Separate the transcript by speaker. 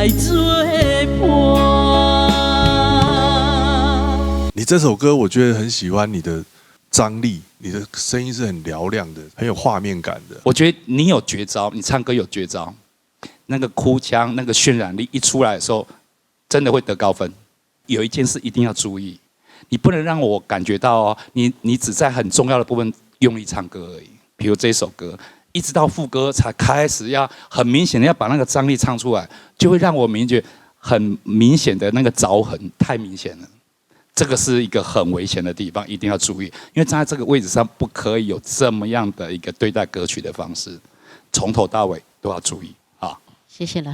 Speaker 1: 来作伴。
Speaker 2: 你这首歌我觉得很喜欢你的张力，你的声音是很嘹亮的，很有画面感的。
Speaker 3: 我觉得你有绝招，你唱歌有绝招，那个哭腔、那个渲染力一出来的时候，真的会得高分。有一件事一定要注意，你不能让我感觉到哦，你只在很重要的部分用力唱歌而已。比如这首歌，一直到副歌才开始要很明显的要把那个张力唱出来，就会让我觉得很明显的那个凿痕太明显了。这个是一个很危险的地方，一定要注意，因为站在这个位置上不可以有这么样的一个对待歌曲的方式，从头到尾都要注意啊。
Speaker 1: 谢谢老师。